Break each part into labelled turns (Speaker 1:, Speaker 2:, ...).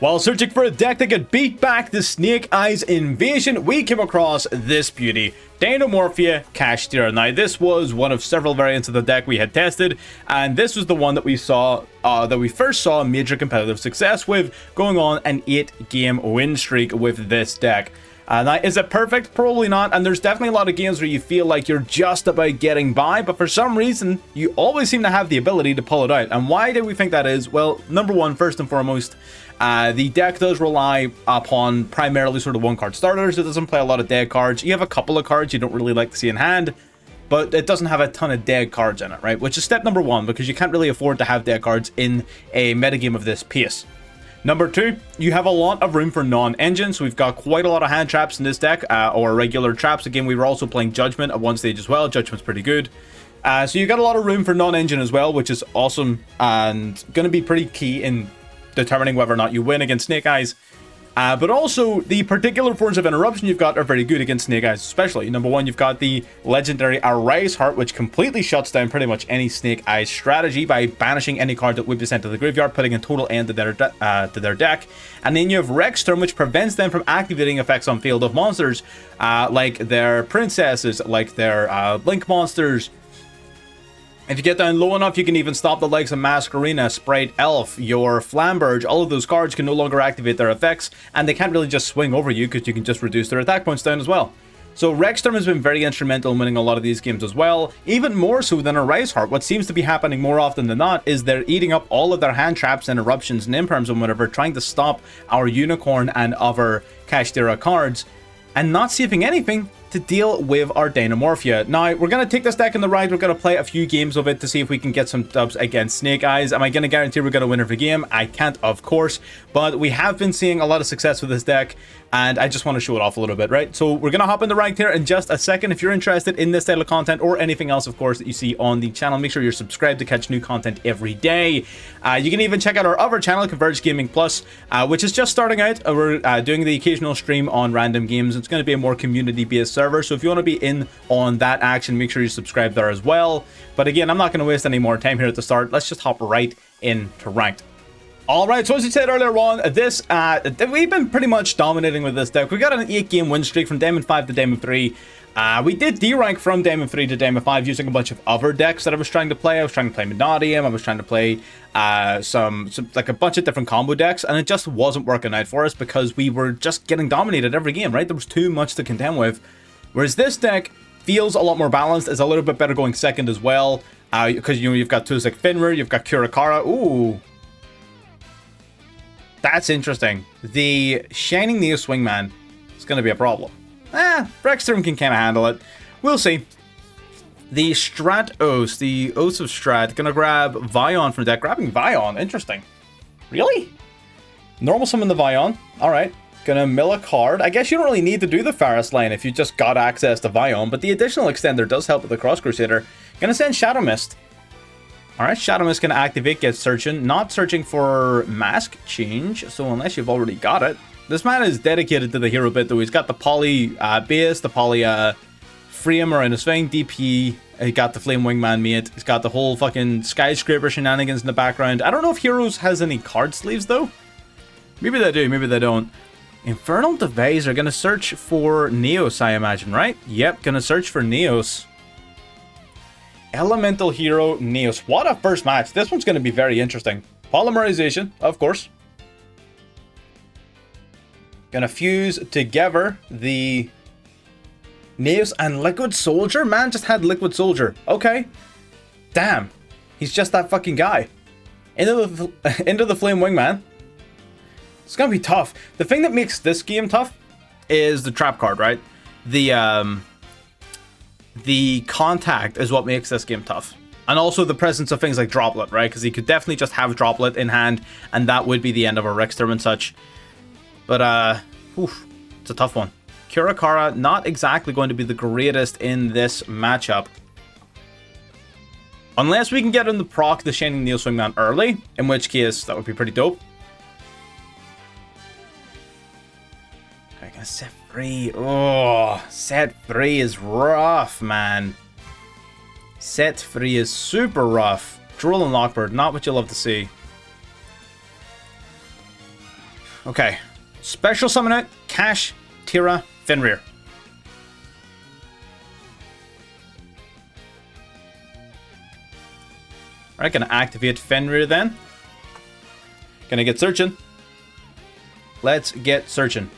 Speaker 1: While searching for a deck that could beat back the Snake Eyes invasion, we came across this beauty, DINOMORPHIA KASHTIRA. Now, this was one of several variants of the deck we had tested, and this was the one that we saw, that we first saw major competitive success with, going on an 8-game win streak with this deck. Now, is it perfect? Probably not, and there's definitely a lot of games where you feel like you're just about getting by, but for some reason, you always seem to have the ability to pull it out. And why do we think that is? Well, number one, first and foremost, the deck does rely upon primarily sort of one-card starters. It doesn't play a lot of dead cards. You have a couple of cards you don't really like to see in hand, but it doesn't have a ton of dead cards in it, right? Which is step number one, because you can't really afford to have dead cards in a metagame of this pace. Number two, you have a lot of room for non-engine, so we've got quite a lot of hand traps in this deck, or regular traps. Again, we were also playing Judgment at one stage as well. Judgment's pretty good. So you got a lot of room for non-engine as well, which is awesome, and going to be pretty key in determining whether or not you win against Snake Eyes. But also, the particular forms of interruption you've got are very good against Snake Eyes, especially. Number one, you've got the legendary Arise Heart, which completely shuts down pretty much any Snake Eyes strategy by banishing any card that would be sent to the graveyard, putting a total end to their deck. And then you have Rexturm, which prevents them from activating effects on field of monsters, like their princesses, like their Link monsters. If you get down low enough, you can even stop the likes of Masquerena, Sprite Elf, your Flamberge. All of those cards can no longer activate their effects, and they can't really just swing over you because you can just reduce their attack points down as well. So Rexturm has been very instrumental in winning a lot of these games as well, even more so than Arise Heart. What seems to be happening more often than not is they're eating up all of their hand traps and eruptions and imperms and whatever, trying to stop our Unicorn and other KASHTIRA cards, and not saving anything to deal with our DINOMORPHIA. Now, we're going to take this deck in the ride. We're going to play a few games of it to see if we can get some dubs against Snake Eyes. Am I going to guarantee we're going to win every game? I can't, of course, but we have been seeing a lot of success with this deck, and I just want to show it off a little bit, right? So we're going to hop in the rank here in just a second. If you're interested in this style of content or anything else, of course, that you see on the channel, make sure you're subscribed to catch new content every day. You can even check out our other channel, Converged Gaming Plus, which is just starting out. We're doing the occasional stream on random games. It's going to be a more community-based server, so if you want to be in on that action, make sure you subscribe there as well. But again, I'm not going to waste any more time here at the start. Let's just hop right into ranked. Alright, so as I said earlier on, we've been pretty much dominating with this deck. We got an 8-game win streak from Diamond 5 to Diamond 3. We did D-rank from Diamond 3 to Diamond 5 using a bunch of other decks that I was trying to play. I was trying to play Minadium, I was trying to play some like a bunch of different combo decks, and it just wasn't working out for us because we were just getting dominated every game, right? There was too much to contend with. Whereas this deck feels a lot more balanced, is a little bit better going second as well, because you've got tools like Finrir, you've got Kurakara. Ooh, that's interesting. The Shining Neo Swingman is going to be a problem. Rexturm can kind of handle it. We'll see. The Stratos, the Oaths of Strat, gonna grab Vion from deck. Grabbing Vion, interesting. Really? Normal summon the Vion. Alright. Gonna mill a card. I guess you don't really need to do the Faris line if you just got access to Vion, but the additional extender does help with the Cross Crusader. Gonna send Shadow Mist. Alright, Shadow Mist gonna activate, get searching. Not searching for Mask Change, so unless you've already got it. This man is dedicated to the hero bit, though. He's got the Poly base, the Poly Frame around his thing, DP. He got the Flame Wingman mate. He's got the whole fucking Skyscraper shenanigans in the background. I don't know if Heroes has any card sleeves, though. Maybe they do, maybe they don't. Infernal Device are gonna search for Neos, I imagine, right? Yep, gonna search for Neos. Elemental Hero Neos. What a first match. This one's gonna be very interesting. Polymerization, of course. Gonna fuse together the Neos and Liquid Soldier? Man just had Liquid Soldier. Okay. Damn. He's just that fucking guy. Into the Flame Wingman. It's gonna be tough. The thing that makes this game tough is the trap card, right? The contact is what makes this game tough. And also the presence of things like Droplet, right? Because he could definitely just have Droplet in hand, and that would be the end of a Rexturm and such. But, it's a tough one. Kurakara, not exactly going to be the greatest in this matchup. Unless we can get him to proc the Shining Neo Swingman early, in which case that would be pretty dope. I'm gonna set 3. Oh, set 3 is rough, man. Set 3 is super rough. Droll and Lockbird, not what you love to see. Okay. Special summon out KASHTIRA Fenrir. Alright, gonna activate Fenrir then. Gonna get searching. Let's get searching.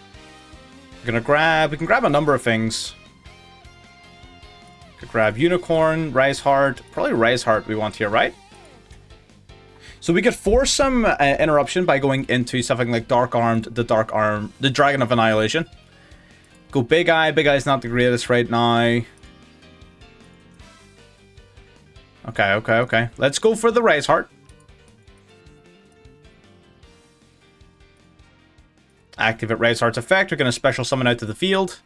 Speaker 1: We're gonna we can grab a number of things. Could grab Unicorn, Rise Heart, probably Rise Heart we want here, right? So we could force some interruption by going into something like Dark Armed, the Dragon of Annihilation. Go Big Eye. Big Eye's not the greatest right now. Okay. Let's go for the Rise Heart. Activate Rise Heart's effect. We're going to special summon out to the field.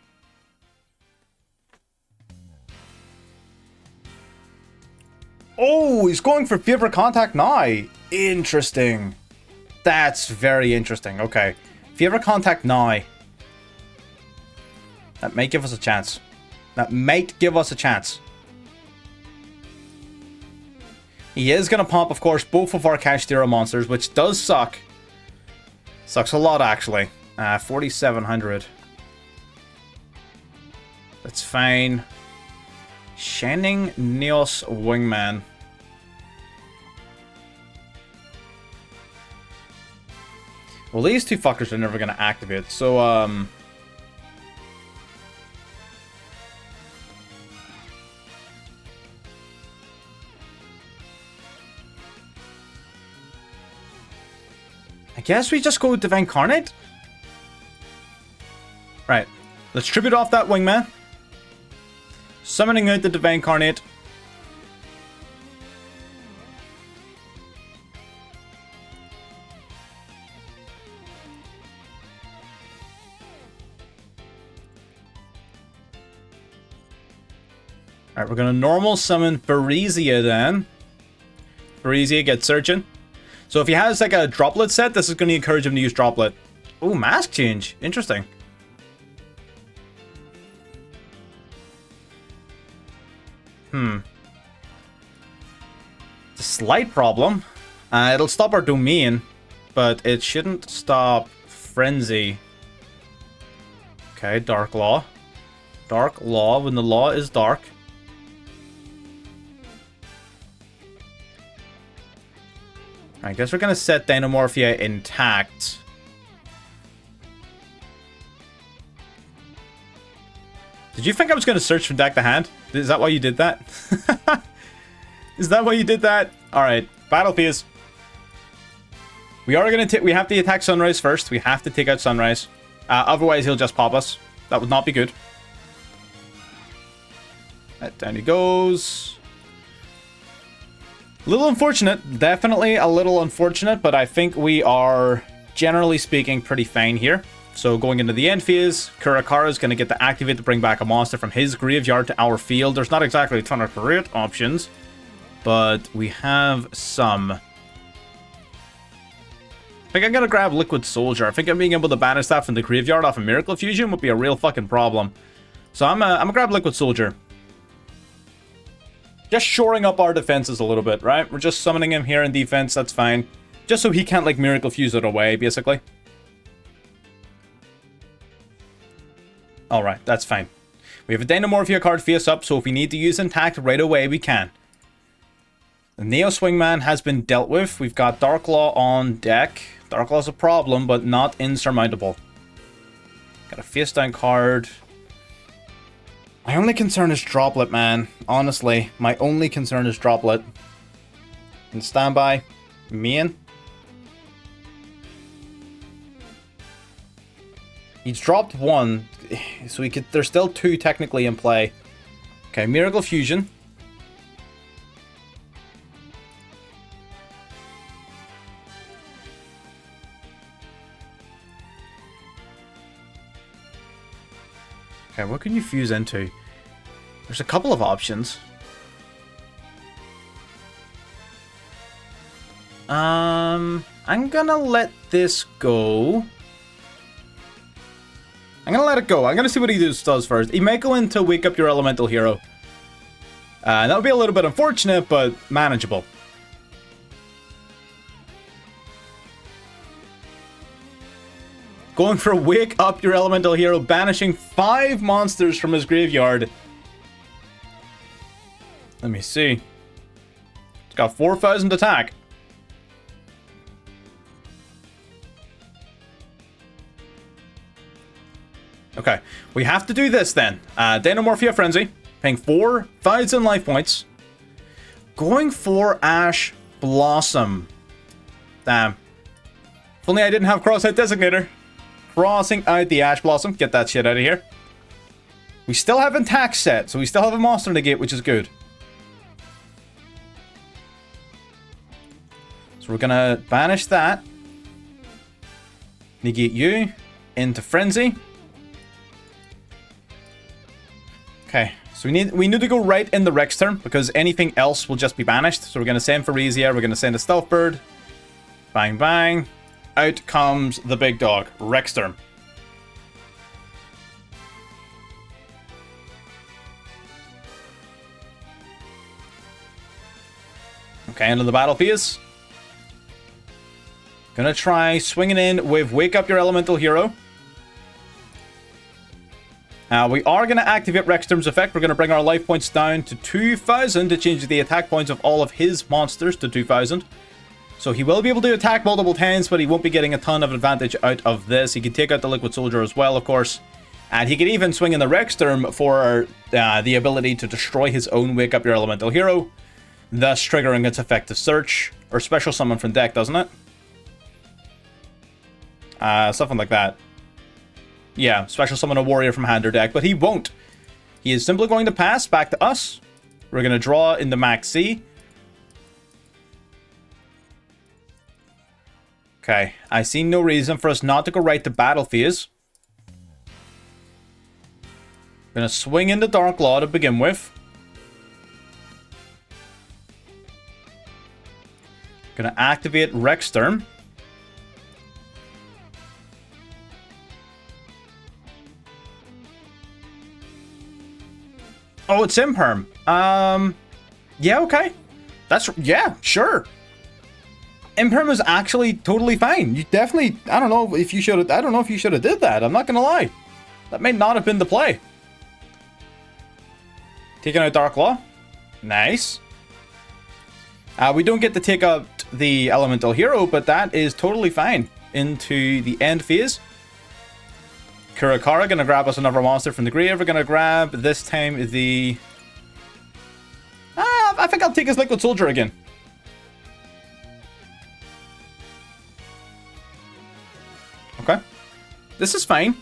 Speaker 1: Oh, he's going for Favorite Contact now. Interesting. That's very interesting. Okay. Favorite Contact now. That might give us a chance. He is going to pump, of course, both of our KASHTIRA monsters, which does suck. Sucks a lot, actually. 4,700. That's fine. Shining Neos Wingman. Well, these two fuckers are never going to activate, so, I guess we just go with Divine Incarnate? Right. Let's tribute off that Wingman. Summoning out the Divine Incarnate. Alright, we're going to normal summon Berezia then. Berezia gets searching. So if he has like a droplet set, this is going to encourage him to use droplet. Oh, mask change. Interesting. It's a slight problem. It'll stop our domain, but it shouldn't stop Frenzy. Okay, Dark Law. Dark Law when the law is dark. I guess we're going to set DINOMORPHIA intact. Did you think I was going to search from deck to hand? Is that why you did that? Is that why you did that? Alright, battle phase. We have to attack Sunrise first. We have to take out Sunrise. Otherwise, he'll just pop us. That would not be good. Down he goes. A little unfortunate. Definitely a little unfortunate, but I think we are, generally speaking, pretty fine here. So going into the end phase, Kurakara is going to get to activate to bring back a monster from his graveyard to our field. There's not exactly a ton of great options, but we have some. I think I'm going to grab Liquid Soldier. I think I'm being able to banish that from the graveyard off a Miracle Fusion would be a real fucking problem. So I'm going to grab Liquid Soldier. Just shoring up our defenses a little bit, right? We're just summoning him here in defense, that's fine. Just so he can't, like, Miracle Fuse it away, basically. Alright, that's fine. We have a DINOMORPHIA card face up, so if we need to use Intact right away, we can. The Neo Swingman has been dealt with. We've got Dark Law on deck. Dark Law's a problem, but not insurmountable. Got a face down card. My only concern is Droplet, man. Honestly, my only concern is Droplet. And standby. Main. He's dropped one, so we could. There's still two technically in play. Okay, Miracle Fusion. Okay, what can you fuse into? There's a couple of options. I'm gonna let this go. I'm gonna let it go. I'm gonna see what he does first. He might go in to wake up your elemental hero. That would be a little bit unfortunate, but manageable. Going for Wake Up Your Elemental Hero, banishing 5 monsters from his graveyard. Let me see. It's got 4,000 attack. Okay, we have to do this then. DINOMORPHIA Frenzy, paying 4,000 life points. Going for Ash Blossom. Damn. If only I didn't have Cross-Out Designator. Crossing out the Ash Blossom. Get that shit out of here. We still have attack set, so we still have a monster negate, which is good. So we're gonna banish that. Negate you into Frenzy. Okay, so we need to go right in the Rex turn because anything else will just be banished. So we're gonna send Pharisia, we're gonna send a Stealth Bird. Bang bang. Out comes the big dog, Rex turn. Okay, into the battle phase. Gonna try swinging in with Wake Up Your Elemental Hero. We are going to activate Rexterm's effect. We're going to bring our life points down to 2,000 to change the attack points of all of his monsters to 2,000. So he will be able to attack multiple times, but he won't be getting a ton of advantage out of this. He can take out the Liquid Soldier as well, of course. And he can even swing in the Rexterm for the ability to destroy his own Wake Up Your Elemental Hero, thus triggering its effective search, or special summon from deck, doesn't it? Something like that. Yeah, special summon a warrior from hand or deck, but he won't. He is simply going to pass back to us. We're going to draw in the Max C. Okay, I see no reason for us not to go right to battle phase. Gonna swing into Dark Law to begin with. Gonna activate Rexterm. Oh, it's Imperm. Yeah, okay. Yeah, sure. Imperm is actually totally fine. You definitely, I don't know if you should have did that. I'm not gonna lie. That may not have been the play. Taking out Dark Law. Nice. We don't get to take out the Elemental Hero, but that is totally fine. Into the end phase. Kurakara gonna grab us another monster from the grave. We're gonna grab this time the... I think I'll take his Liquid Soldier again. Okay. This is fine.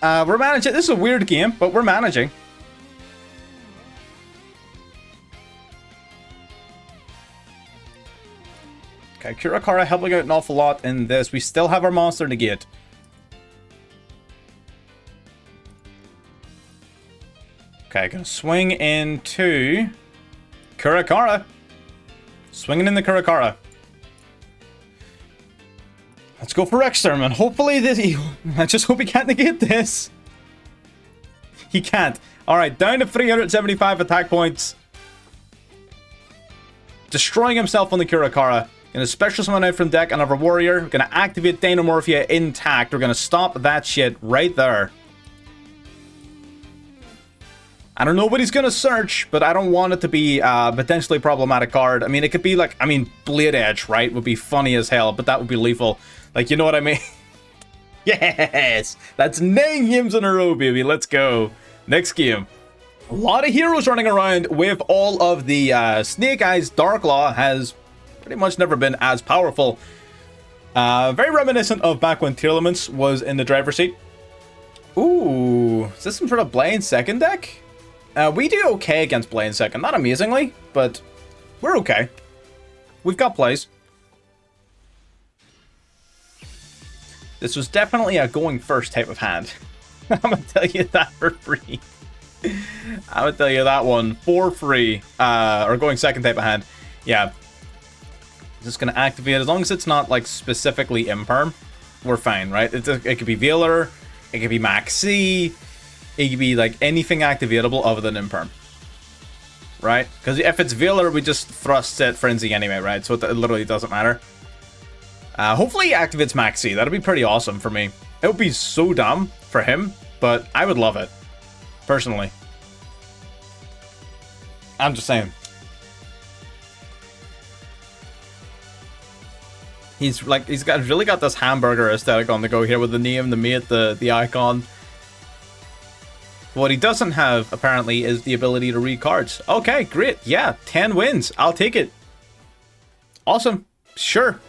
Speaker 1: We're managing. This is a weird game, but we're managing. Okay, Kurakara helping out an awful lot in this. We still have our monster negate. Okay, gonna swing into Kurakara. Swinging in the Kurakara. Let's go for Rexterm, and hopefully this... I just hope he can't negate this. He can't. Alright, down to 375 attack points. Destroying himself on the Kurakara. Gonna special summon out from deck another warrior. Gonna activate DINOMORPHIA intact. We're gonna stop that shit right there. I don't know what he's gonna search, but I don't want it to be a potentially problematic card. I mean, it could be like, Blade Edge, right? Would be funny as hell, but that would be lethal. Like, you know what I mean? Yes! That's 9 games in a row, baby. Let's go. Next game. A lot of heroes running around with all of the Snake Eyes. Dark Law has pretty much never been as powerful. Very reminiscent of back when Tearlaments was in the driver's seat. Ooh, is this some sort of Blind Second deck? We do okay against Blind Second. Not amazingly, but we're okay. We've got plays. This was definitely a going first type of hand. I'm gonna tell you that for free. I'm gonna tell you that one for free. Or going second type of hand. Yeah. Just gonna activate, as long as it's not like specifically Imperm, we're fine, right? It could be Veiler, it could be Max C, it could be like anything activatable other than Imperm. Right? Because if it's Veiler, we just thrust set Frenzy anyway, right? So it literally doesn't matter. Hopefully he activates Max C. That'd be pretty awesome for me. It would be so dumb for him, but I would love it. Personally. I'm just saying. He's really got this hamburger aesthetic on the go here with the name, the mate, the icon. What he doesn't have, apparently, is the ability to read cards. Okay, great. Yeah, 10 wins. I'll take it. Awesome. Sure.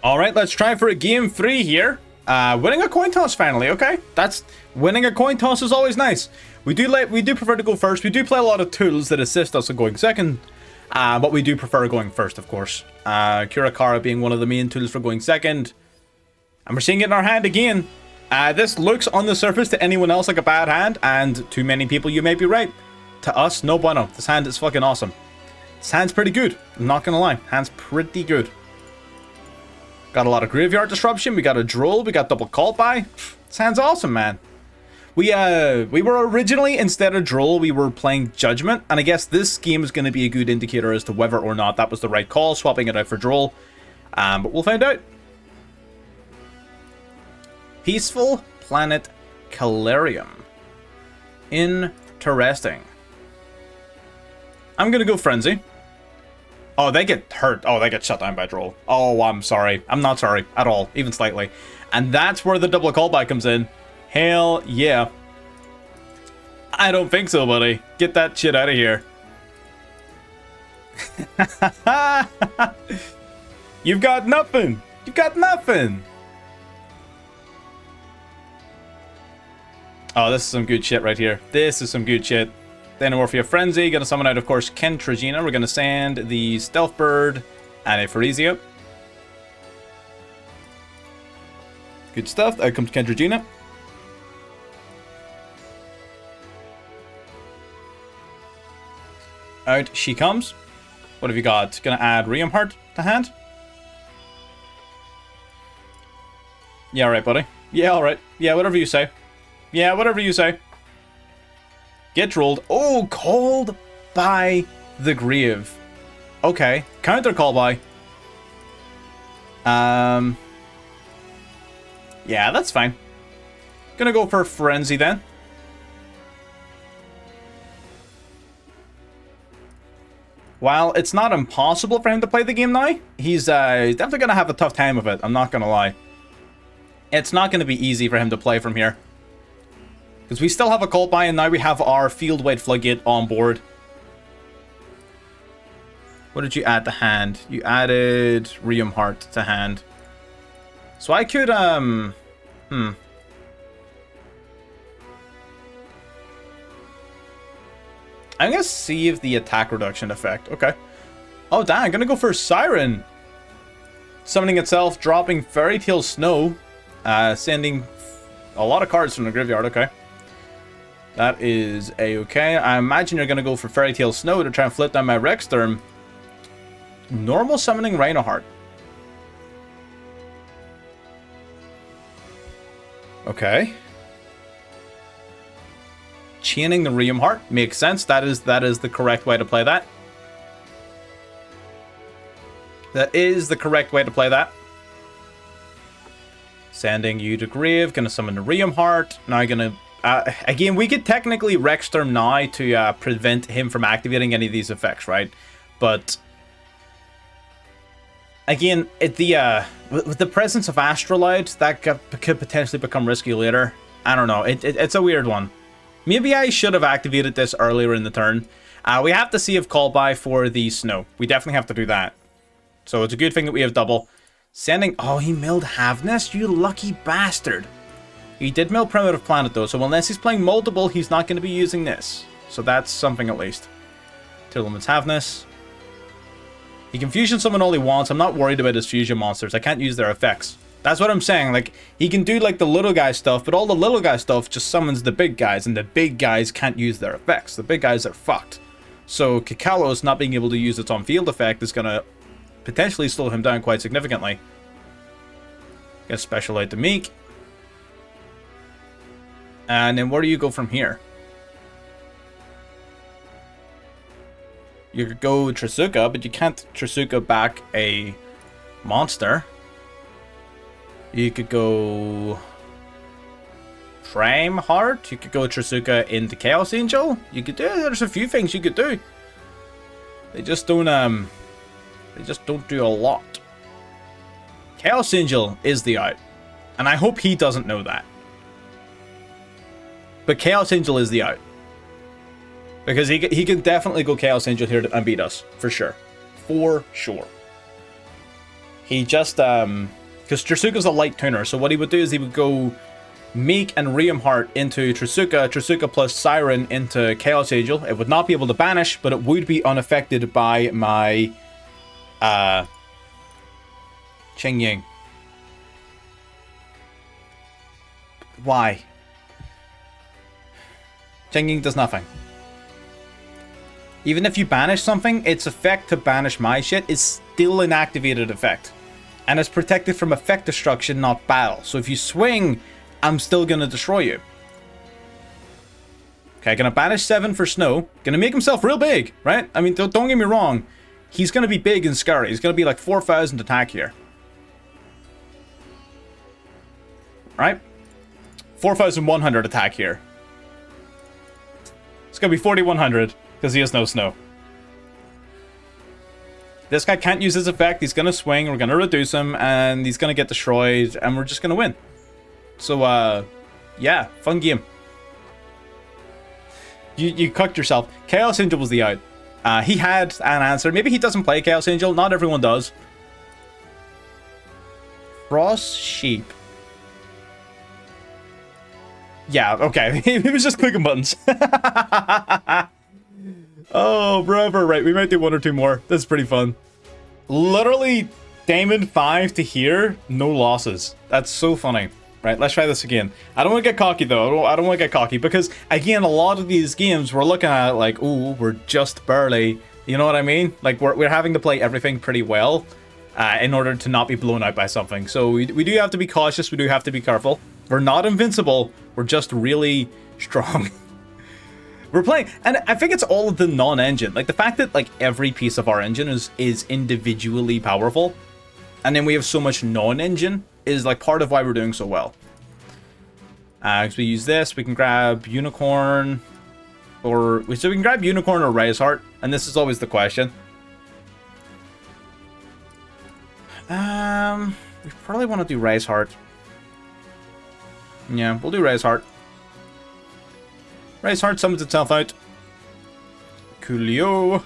Speaker 1: All right, let's try for a game 3 here. Winning a coin toss finally. Okay, that's winning a coin toss is always nice. We do prefer to go first. We do play a lot of tools that assist us in going second, but we do prefer going first, of course. Kurakara being one of the main tools for going second, and we're seeing it in our hand again. This looks on the surface to anyone else like a bad hand, and to many people you may be right. To us, no bueno. This hand is fucking awesome. This hand's pretty good. I'm not gonna lie. Hand's pretty good. Got a lot of graveyard disruption. We got a Duel. We got double call by. This hand's awesome, man. We were originally, instead of Duel, we were playing Judgment, and I guess this game is going to be a good indicator as to whether or not that was the right call, swapping it out for Duel. But we'll find out. Peaceful Planet Calarium. Interesting. I'm going to go Frenzy. Oh, they get hurt. Oh, they get shut down by Duel. Oh, I'm sorry. I'm not sorry at all, even slightly. And that's where the double callback comes in. Hell yeah. I don't think so, buddy. Get that shit out of here. You've got nothing. You've got nothing. Oh, this is some good shit right here. This is some good shit. DINOMORPHIA Frenzy. Gonna summon out, of course, Kentragina. We're gonna send the Stealth Bird and a Pharesia. Good stuff. Out comes Kentragina. Out she comes. What have you got? Gonna add Heart to hand? Yeah, alright, buddy. Yeah, alright. Yeah, whatever you say. Yeah, whatever you say. Get rolled. Oh, called by the Grave. Okay. Counter call by. Yeah, that's fine. Gonna go for Frenzy then. While it's not impossible for him to play the game now, he's definitely gonna have a tough time of it. I'm not gonna lie. It's not gonna be easy for him to play from here. Because we still have a call by, and now we have our field-wide Floodgate on board. What did you add to hand? You added Heart to hand. So I could, I'm gonna save the attack reduction effect. Okay. Oh, damn. I'm gonna go for Siren. Summoning itself, dropping Fairy Tale Snow. Sending a lot of cards from the graveyard. Okay. That is a-okay. I imagine you're gonna go for Fairy Tale Snow to try and flip down my Rexterm. Normal summoning Rhinoheart. Okay. Chaining the Heart makes sense. That is the correct way to play that. That is the correct way to play that. Sending you to Grave. Gonna summon the Heart. Now gonna... again, we could technically Rexterm now to prevent him from activating any of these effects, right? But... again, with the presence of Astrolite, that could potentially become risky later. I don't know. It's a weird one. Maybe I should have activated this earlier in the turn. We have to see if call by for the Snow. We definitely have to do that. So it's a good thing that we have double. Sending... oh, he milled Havness? You lucky bastard. He did mill Primitive Planet though, so unless he's playing multiple, he's not going to be using this. So that's something at least. Two limits Havness. He can fusion summon all he wants. I'm not worried about his fusion monsters. I can't use their effects. That's what I'm saying. Like, he can do like the little guy stuff, but all the little guy stuff just summons the big guys, and the big guys can't use their effects. The big guys are fucked. So Kikalos not being able to use its on-field effect is going to potentially slow him down quite significantly. Get Special out to Meek. And then where do you go from here? You could go Trisuka, but you can't Trisuka back a monster. You could go Frame Heart. You could go Trisuka into Chaos Angel. You could do. There's a few things you could do. They just don't do a lot. Chaos Angel is the out, and I hope he doesn't know that. But Chaos Angel is the out, because he can definitely go Chaos Angel here and beat us for sure, He just because Trisuka's a light tuner, so what he would do is he would go Meek and Riem Heart into Trisuka plus Siren into Chaos Angel. It would not be able to banish, but it would be unaffected by my Cheng Ying. Why? Cheng Ying does nothing. Even if you banish something, its effect to banish my shit is still an activated effect. And it's protected from effect destruction, not battle. So if you swing, I'm still going to destroy you. Okay, gonna banish 7 for Snow. Gonna make himself real big, right? I mean, don't get me wrong. He's gonna be big and scary. He's gonna be like 4,000 attack here. Right? 4,100 attack here. It's gonna be 4,100 because he has no Snow. This guy can't use his effect. He's gonna swing. We're gonna reduce him, and he's gonna get destroyed, and we're just gonna win. So, yeah, fun game. You cucked yourself. Chaos Angel was the out. He had an answer. Maybe he doesn't play Chaos Angel. Not everyone does. Frost Sheep. Yeah, okay. He was just clicking buttons. Oh, brother. Right, we might do 1 or 2 more. That's pretty fun. Literally, Diamond 5 to here, no losses. That's so funny. Right, let's try this again. I don't want to get cocky, though. I don't want to get cocky, because, again, a lot of these games, we're looking at it like, ooh, we're just barely, you know what I mean? Like, we're having to play everything pretty well in order to not be blown out by something. So we do have to be cautious. We do have to be careful. We're not invincible. We're just really strong. We're playing, and I think it's all of the non-engine. Like, the fact that, like, every piece of our engine is individually powerful, and then we have so much non-engine, is like part of why we're doing so well. Because we use this, we can grab Unicorn, so we can grab Unicorn or Rise Heart, and this is always the question. We probably want to do Rise Heart. Yeah, we'll do Rise Heart. Rise Heart summons itself out. Coolio.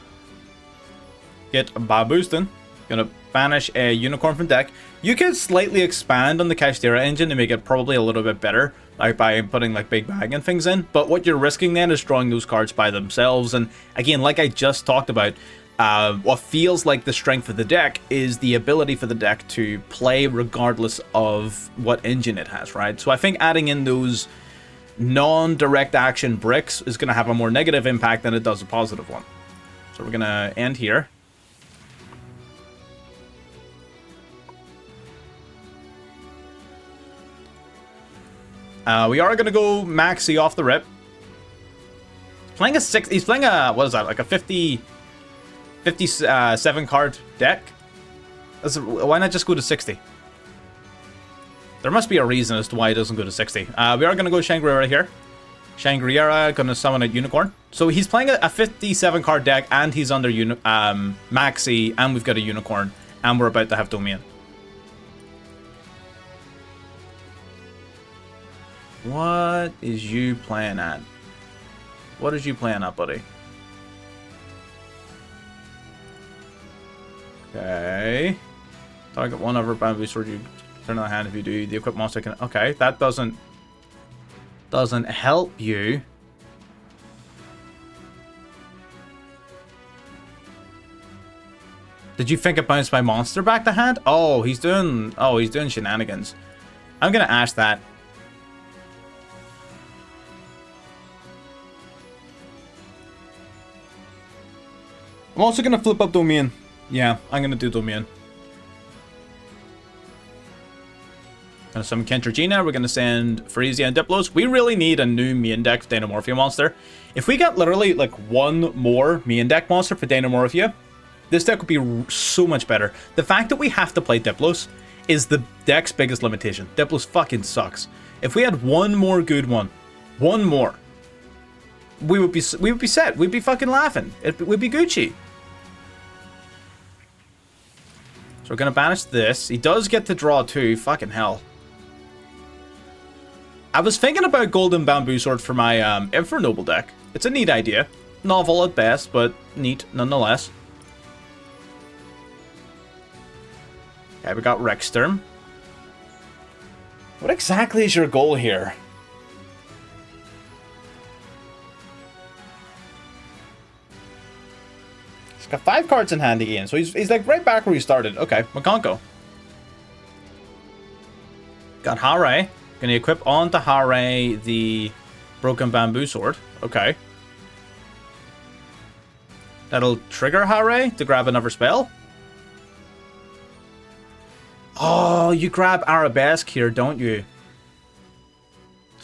Speaker 1: Get Baboostin. Gonna banish a Unicorn from deck. You can slightly expand on the KASHTIRA engine to make it probably a little bit better, like by putting like Big Bag and things in. But what you're risking then is drawing those cards by themselves. And again, like I just talked about, what feels like the strength of the deck is the ability for the deck to play regardless of what engine it has, right? So I think adding in those non-direct action bricks is going to have a more negative impact than it does a positive one. So we're going to end here. We are going to go Maxi off the rip. Playing a 6, he's playing a, what is that, like a 57 card deck? Why not just go to 60? There must be a reason as to why he doesn't go to 60. We are going to go Shangri-La here. Shangri-La, going to summon a Unicorn. So he's playing a 57 card deck, and he's under Maxi, and we've got a Unicorn, and we're about to have Domain. What is you playing at? What is you playing at, buddy? Okay. Target one over bamboo sword. You turn on the hand if you do. The equipped monster can. Okay, that doesn't help you. Did you think it bounced my monster back to hand? Oh, he's doing shenanigans. I'm gonna ask that. I'm also gonna flip up Domain. Yeah, I'm gonna do Domain. Gonna summon Kentragina. We're gonna send Frisia and Diplos. We really need a new main deck DINOMORPHIA monster. If we got literally like one more main deck monster for DINOMORPHIA, this deck would be so much better. The fact that we have to play Diplos is the deck's biggest limitation. Diplos fucking sucks. If we had one more good one, one more, we would be set. We'd be fucking laughing. We'd be Gucci. So we're gonna banish this. He does get to draw 2. Fucking hell. I was thinking about Golden Bamboo Sword for my Infernoble deck. It's a neat idea. Novel at best, but neat nonetheless. Okay, we got Rexsturm. What exactly is your goal here? He's got 5 cards in hand again, so he's like right back where he started. Okay, Makonko. Got Hare. Gonna equip onto Hare the Broken Bamboo Sword. Okay. That'll trigger Hare to grab another spell. Oh, you grab Arabesque here, don't you?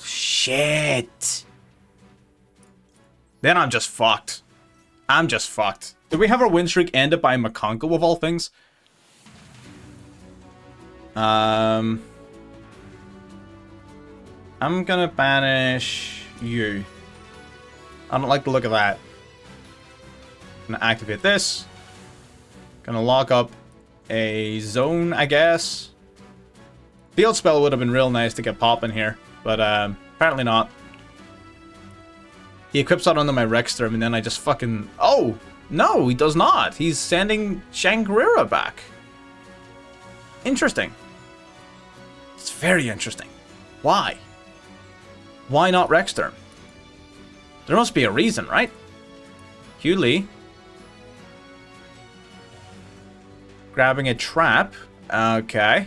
Speaker 1: Shit. Then I'm just fucked. I'm just fucked. Did we have our win streak ended by Makonko of all things? I'm gonna banish you. I don't like the look of that. Gonna activate this. Gonna lock up a zone, I guess. Field spell would have been real nice to get popping here, but apparently not. He equips that onto my Rexsturm, and then I just fucking... Oh! No, he does not. He's sending Shangri-La back. Interesting. It's very interesting. Why? Why not Rexsturm? There must be a reason, right? Hugh Lee. Grabbing a trap. Okay.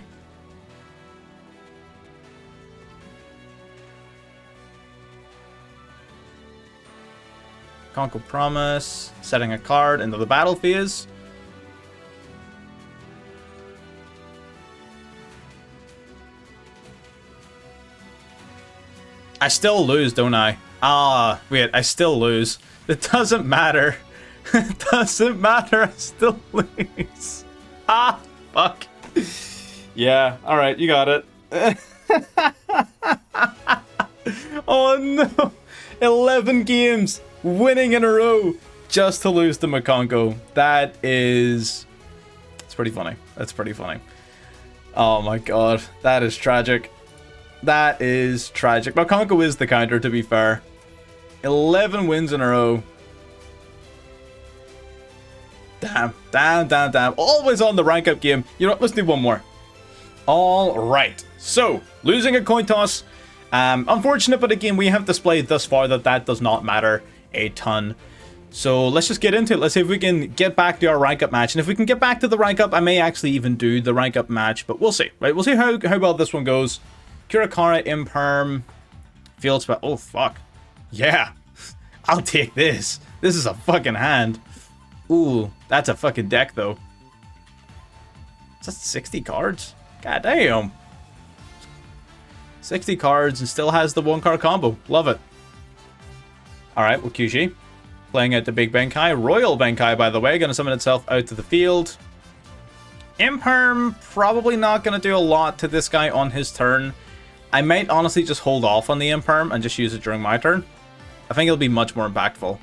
Speaker 1: Conquer Promise. Setting a card into the battle phase. I still lose, don't I? Ah, wait, I still lose. It doesn't matter. It doesn't matter, I still lose. Ah, fuck. Yeah, alright, you got it. Oh no. 11 games, winning in a row, just to lose to Makonko. That is... It's pretty funny. That's pretty funny. Oh my god, that is tragic. That is tragic. Makonko is the counter, to be fair. 11 wins in a row. Damn, damn, damn, damn. Always on the rank up game. You know what? Let's do one more. All right. So, losing a coin toss. Unfortunate, but again, we have displayed thus far that does not matter a ton. So, let's just get into it. Let's see if we can get back to our rank up match. And if we can get back to the rank up, I may actually even do the rank up match. But we'll see, right? We'll see how well this one goes. Kurakara, Imperm, Field Spell. Oh, fuck. Yeah. I'll take this. This is a fucking hand. Ooh, that's a fucking deck, though. Is that 60 cards? God damn. 60 cards and still has the 1-card combo. Love it. Alright, well, Kyushi. Playing out the big Benkai. Royal Benkai, by the way. Going to summon itself out to the field. Imperm, probably not going to do a lot to this guy on his turn. I might honestly just hold off on the Imperm and just use it during my turn. I think it'll be much more impactful.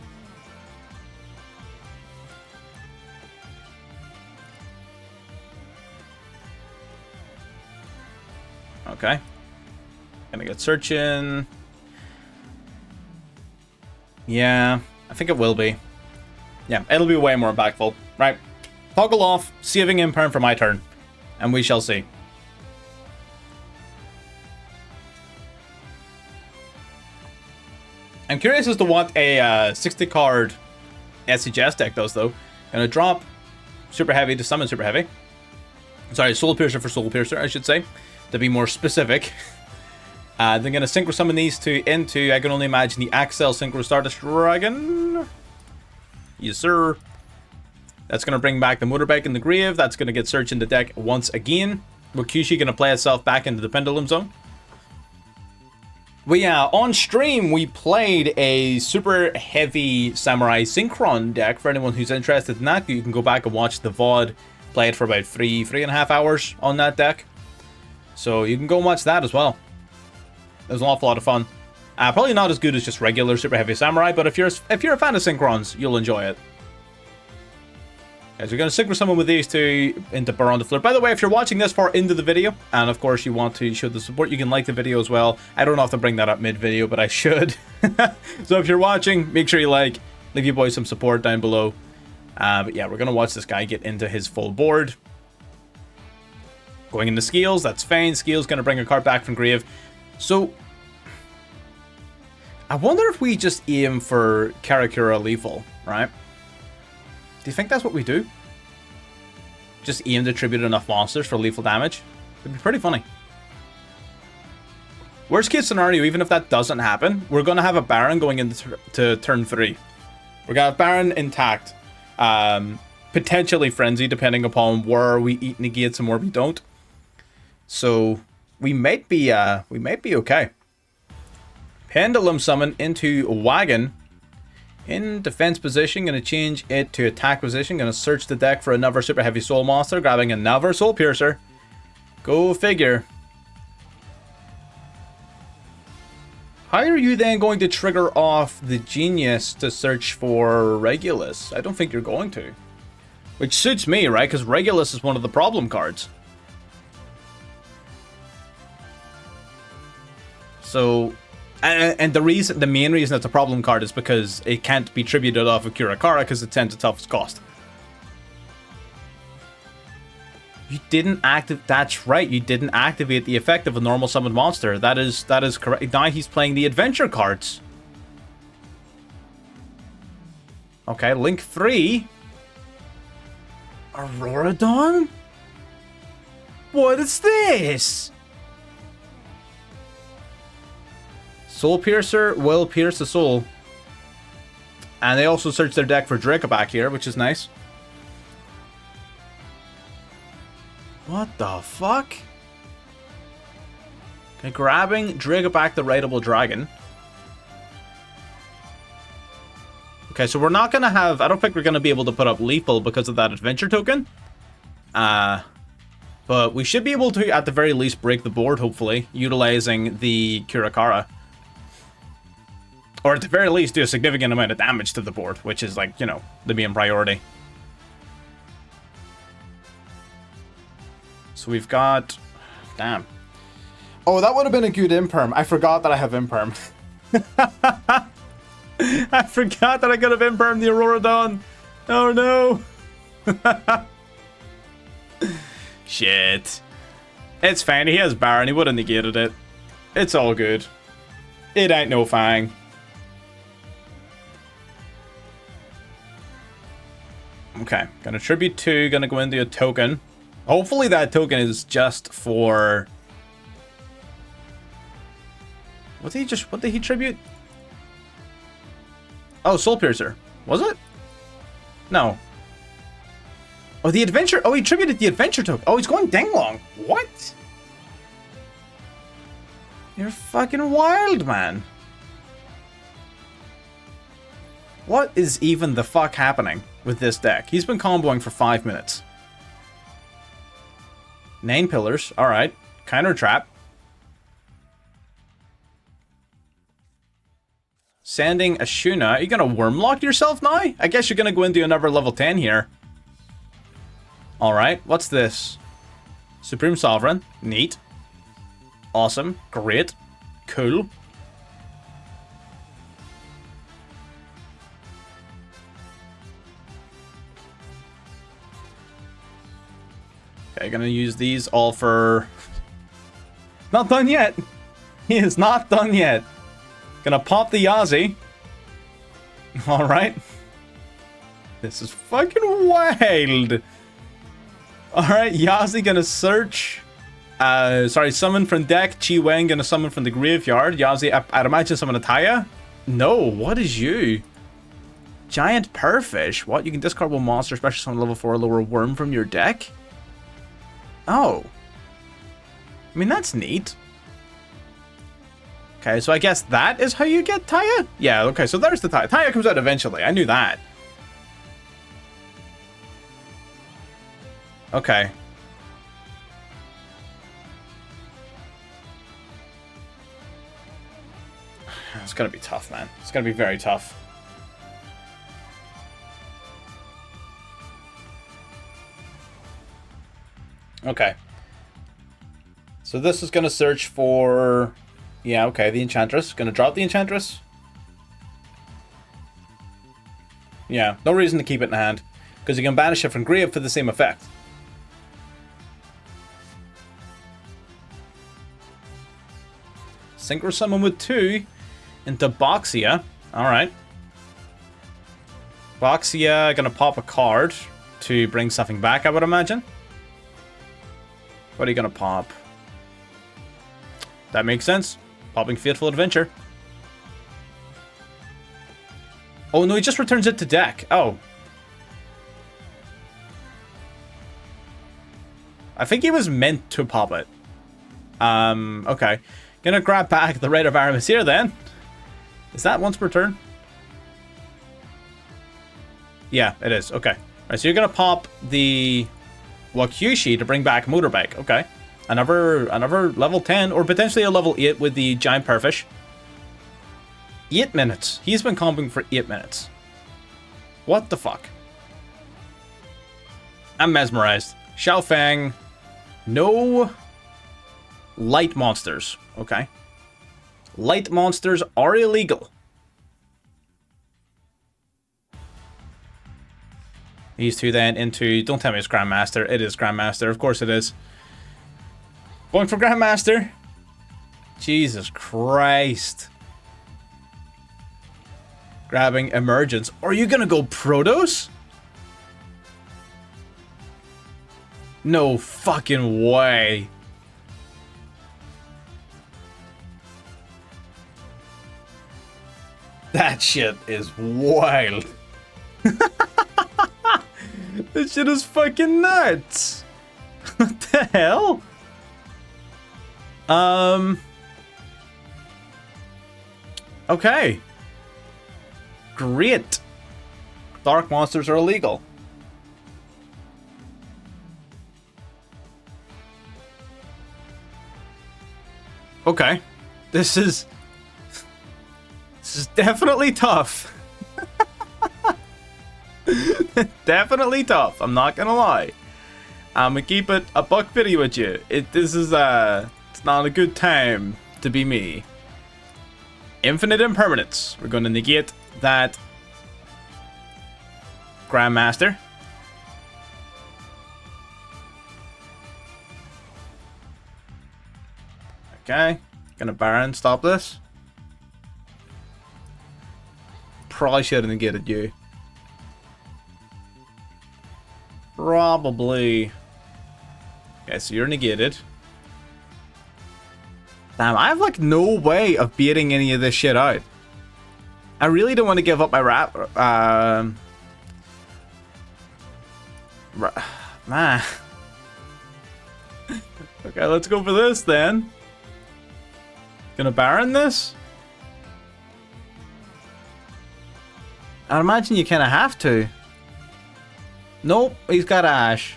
Speaker 1: Okay. Gonna get searching. Yeah, I think it will be. Yeah, it'll be way more impactful. Right. Toggle off, saving Imperm for my turn. And we shall see. I'm curious as to what a 60-card SCGS deck does, though. Gonna drop Super Heavy to summon Super Heavy. Sorry, Soul Piercer for Soul Piercer, I should say, to be more specific. Then gonna Synchro Summon these two into, I can only imagine, the Axel Synchro Stardust Dragon. Yes, sir. That's gonna bring back the Motorbike in the grave. That's gonna get searched in the deck once again. Wakushi gonna play itself back into the Pendulum Zone. On stream, we played a super heavy Samurai Synchron deck. For anyone who's interested in that, you can go back and watch the VOD. Played for about 3.5 hours on that deck. So you can go and watch that as well. It was an awful lot of fun. Probably not as good as just regular Super Heavy Samurai, but if you're a fan of Synchrons, you'll enjoy it. Okay, so we're going to synchro someone with these two into Burr on the Flare. By the way, if you're watching this far into the video, and of course you want to show the support, you can like the video as well. I don't have to bring that up mid-video, but I should. So if you're watching, make sure you like, leave your boys some support down below. But yeah, we're going to watch this guy get into his full board. Going into Skills, that's fine. Skills going to bring a card back from Grave. So, I wonder if we just aim for Karakura lethal, right? Do you think that's what we do? Just aim to tribute enough monsters for lethal damage? It'd be pretty funny. Worst case scenario, even if that doesn't happen, we're going to have a Baron going into turn 3. We're going to have Baron intact. Potentially Frenzy, depending upon where we eat negates and where we don't. So, we might be okay. Pendulum Summon into Wagon. In defense position, going to change it to attack position. Going to search the deck for another Super Heavy Soul monster, grabbing another Soul Piercer. Go figure. How are you then going to trigger off the Genius to search for Regulus? I don't think you're going to. Which suits me, right? Because Regulus is one of the problem cards. So... And the main reason it's a problem card is because it can't be tributed off of Kurakara because it's 10 to toughest cost. You didn't activate. That's right. You didn't activate the effect of a normal summoned monster. That is correct. Now he's playing the adventure cards. Okay, Link 3. Auroradon? What is this? Soul Piercer will pierce the soul. And they also search their deck for Dracoback here, which is nice. What the fuck? Okay, grabbing Dracoback the Raidable Dragon. Okay, so we're not going to have... I don't think we're going to be able to put up lethal because of that adventure token. But we should be able to, at the very least, break the board, hopefully, utilizing the Kurakara. Or at the very least, do a significant amount of damage to the board, which is, like, you know, the main priority. So we've got... Damn. Oh, that would have been a good Imperm. I forgot that I have Imperm. I forgot that I could have Imperm the Auroradon. Oh, no. Shit. It's fine. He has Baron. He would have negated it. It's all good. It ain't no fang. Okay, gonna tribute 2, gonna go into a token. Hopefully that token is just for... What did he tribute? Oh, Soul Piercer. Was it? No. Oh, the adventure... Oh, he tributed the adventure token. Oh, he's going Denglong. What? You're fucking wild, man. What is even the fuck happening with this deck? He's been comboing for 5 minutes. 9 pillars. Alright. Counter trap. Sending Ashuna. Are you going to Wormlock yourself now? I guess you're going to go into another level 10 here. Alright. What's this? Supreme Sovereign. Neat. Awesome. Great. Cool. Okay, gonna use these all for... Not done yet! He is not done yet! Gonna pop the Yazi. Alright. This is fucking wild! Alright, Yazi gonna search... summon from deck. Chi Wen gonna summon from the graveyard. Yazi, I'd imagine summon a Taya? No, what is you? Giant Purrfish. What? You can discard one monster, especially summon level 4 lower worm from your deck? Oh. I mean, that's neat. Okay, so I guess that is how you get Taya? Yeah, okay, so there's the Taya. Taya comes out eventually. I knew that. Okay. It's gonna be tough, man. It's gonna be very tough. Okay. So this is gonna search for... Yeah, okay, the Enchantress. Gonna drop the Enchantress. Yeah, no reason to keep it in hand. Because you can banish it from grave for the same effect. Synchro Summon with 2 into Boxia. Alright. Boxia gonna pop a card to bring something back, I would imagine. What are you gonna pop? That makes sense. Popping Fateful Adventure. Oh no, he just returns it to deck. Oh. I think he was meant to pop it. Okay. Gonna grab back the Red of Aramis here then. Is that once per turn? Yeah, it is. Okay. Alright, so you're gonna pop the Wakyushi to bring back Motorbike. Okay. Another level 10 or potentially a level 8 with the Giant Perfish. 8 minutes. He's been comping for 8 minutes. What the fuck? I'm mesmerized. Xiaofeng. No light monsters. Okay. Light monsters are illegal. These two then into... Don't tell me it's Grandmaster. It is Grandmaster. Of course it is. Going for Grandmaster. Jesus Christ. Grabbing Emergence. Are you gonna go Protos? No fucking way. That shit is wild. This shit is fucking nuts. What the hell? Okay. Great. Dark monsters are illegal. Okay. This is definitely tough. Definitely tough. I'm not gonna lie. I'm gonna keep it a buck fifty with you. This is it's not a good time to be me. Infinite Impermanence. We're gonna negate that Grandmaster. Okay. Gonna Baron stop this. Probably should have negated you. Probably. Okay, so you're negated. Damn, I have like no way of beating any of this shit out. I really don't want to give up my man. Okay, let's go for this then. Gonna Baron this? I imagine you kind of have to. Nope, he's got Ash.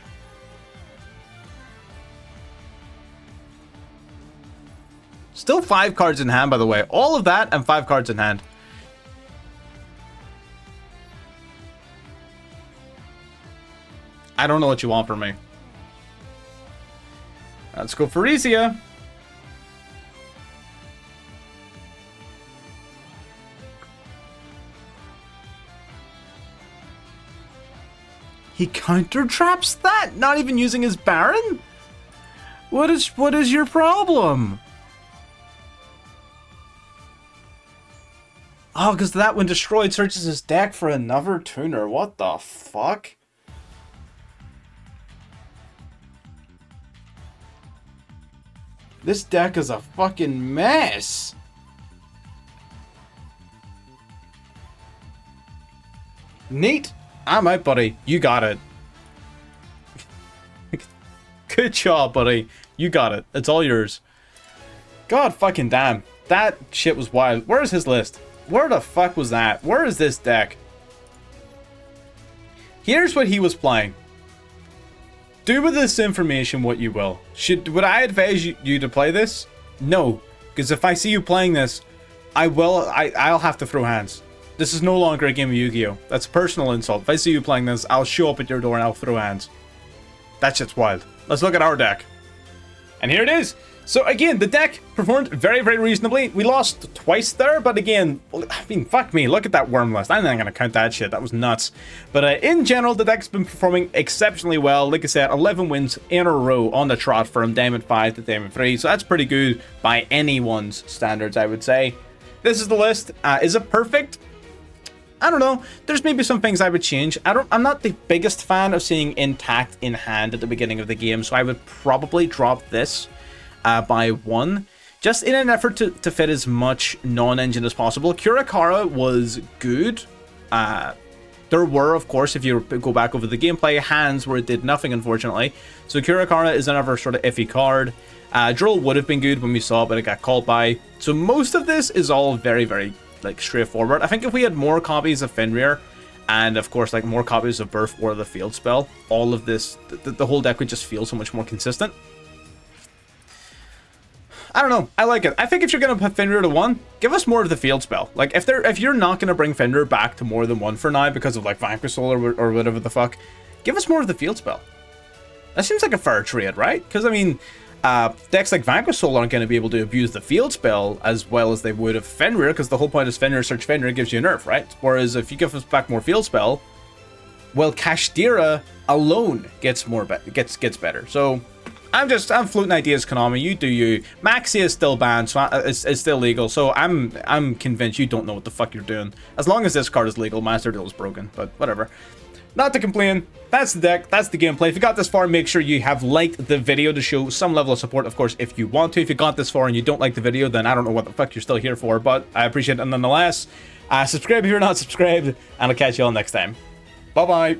Speaker 1: Still 5 cards in hand, by the way. All of that and 5 cards in hand. I don't know what you want from me. Let's go for Rizia. He counter traps that? Not even using his Baron? What is your problem? Oh, because that when destroyed searches his deck for another tuner. What the fuck? This deck is a fucking mess. Neat. I'm out, buddy. You got it. Good job, buddy. You got it. It's all yours. God fucking damn. That shit was wild. Where's his list? Where the fuck was that? Where is this deck? Here's what he was playing. Do with this information what you will. Would I advise you to play this? No. Because if I see you playing this, I'll have to throw hands. This is no longer a game of Yu-Gi-Oh! That's a personal insult. If I see you playing this, I'll show up at your door and I'll throw hands. That shit's wild. Let's look at our deck. And here it is. So again, the deck performed very, very reasonably. We lost twice there, but again, I mean, fuck me. Look at that worm list. I'm not going to count that shit. That was nuts. But in general, the deck's been performing exceptionally well. Like I said, 11 wins in a row on the trot from Diamond 5 to Diamond 3. So that's pretty good by anyone's standards, I would say. This is the list. Is it perfect? I don't know. There's maybe some things I would change. I'm not the biggest fan of seeing Intact in hand at the beginning of the game, so I would probably drop this by 1, just in an effort to fit as much non-engine as possible. Kurakara was good. There were, of course, if you go back over the gameplay, hands where it did nothing, unfortunately. So Kurakara is another sort of iffy card. Duel would have been good when we saw it, but it got called by. So most of this is all very, very like straightforward. I think if we had more copies of Fenrir, and of course like more copies of Birth or the Field Spell, all of this, the whole deck would just feel so much more consistent. I don't know. I like it. I think if you're going to put Fenrir to 1, give us more of the Field Spell. Like, if you're not going to bring Fenrir back to more than 1 for now because of, like, Vanquish Soul or whatever the fuck, give us more of the Field Spell. That seems like a fair trade, right? Because, I mean, decks like Vanquish Soul aren't going to be able to abuse the Field Spell as well as they would of Fenrir, because the whole point is Fenrir search Fenrir gives you a nerf, right? Whereas if you give us back more Field Spell, well, Kashtira alone gets better. So I'm floating ideas, Konami. You do you. Maxi is still banned, so it's still legal. So I'm convinced you don't know what the fuck you're doing. As long as this card is legal, Master Duel is broken. But whatever. Not to complain. That's the deck. That's the gameplay. If you got this far, make sure you have liked the video to show some level of support, of course, if you want to. If you got this far and you don't like the video, then I don't know what the fuck you're still here for, but I appreciate it nonetheless. Subscribe if you're not subscribed, and I'll catch you all next time. Bye-bye.